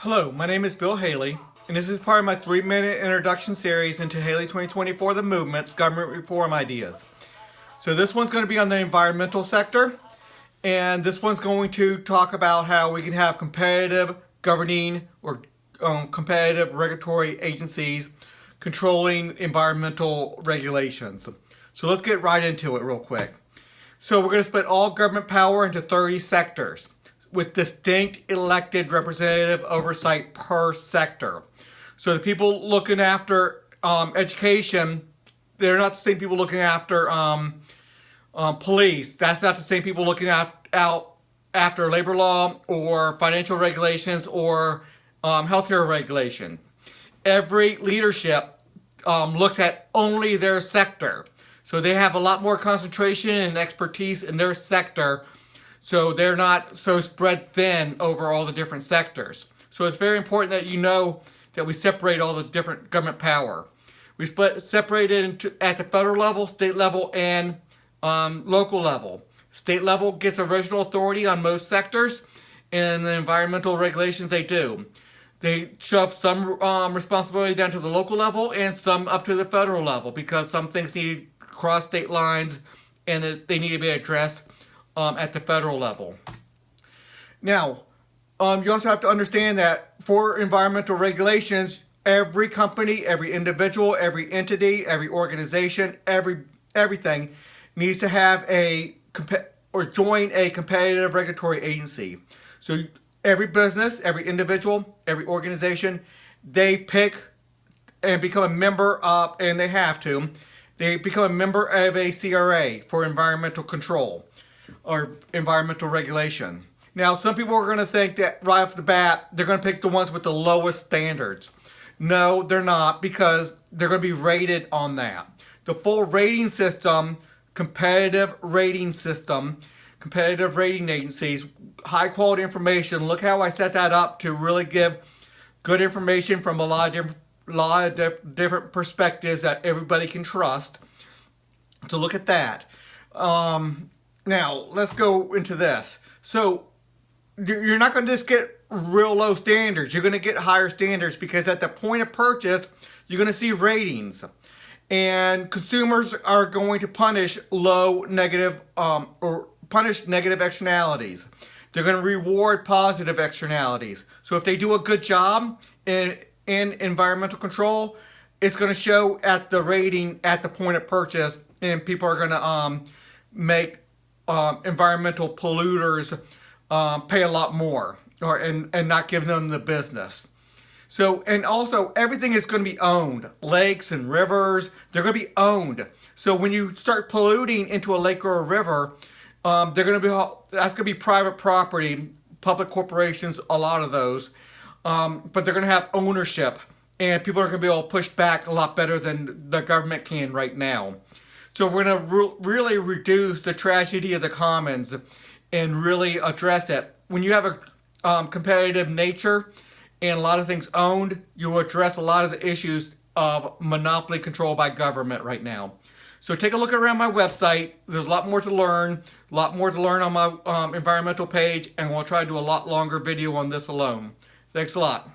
Hello, my name is Bill Haley, and this is part of my 3-minute introduction series into Haley 2024, the movement's government reform ideas. So this one's going to be on the environmental sector, and this one's going to talk about how we can have competitive governing or competitive regulatory agencies controlling environmental regulations. So let's get right into it real quick. So we're going to split all government power into 30 sectors, with distinct elected representative oversight per sector. So the people looking after education, they're not the same people looking after police. That's not the same people looking after labor law or financial regulations or healthcare regulation. Every leadership looks at only their sector. So they have a lot more concentration and expertise in their sector, so they're not so spread thin over all the different sectors. So it's very important that you know that we separate all the different government power. We separate it into, at the federal level, state level, and local level. State level gets original authority on most sectors, and the environmental regulations they do. They shove some responsibility down to the local level and some up to the federal level because some things need to cross state lines and they need to be addressed at the federal level. Now, you also have to understand that for environmental regulations, every company, every individual, every entity, every organization, everything needs to have or join a competitive regulatory agency. So every business, every individual, every organization, they pick and become a member of, and they become a member of a CRA for environmental control or environmental regulation. Now, some people are going to think that right off the bat, they're going to pick the ones with the lowest standards. No, they're not, because they're going to be rated on that. The full rating system, competitive rating agencies, high quality information. Look how I set that up to really give good information from a lot of different perspectives that everybody can trust. So look at that. Now, let's go into this. So, you're not going to just get real low standards. You're going to get higher standards because at the point of purchase, you're going to see ratings. And consumers are going to punish negative externalities. They're going to reward positive externalities. So if they do a good job in environmental control, it's going to show at the rating at the point of purchase, and people are going to make environmental polluters pay a lot more and not give them the business. So, and also everything is going to be owned. Lakes and rivers, they're going to be owned. So when you start polluting into a lake or a river, that's going to be private property, public corporations, a lot of those. But they're going to have ownership, and people are going to be able to push back a lot better than the government can right now. So we're going to really reduce the tragedy of the commons and really address it. When you have a competitive nature and a lot of things owned, you will address a lot of the issues of monopoly control by government right now. So take a look around my website. There's a lot more to learn on my environmental page, and we'll try to do a lot longer video on this alone. Thanks a lot.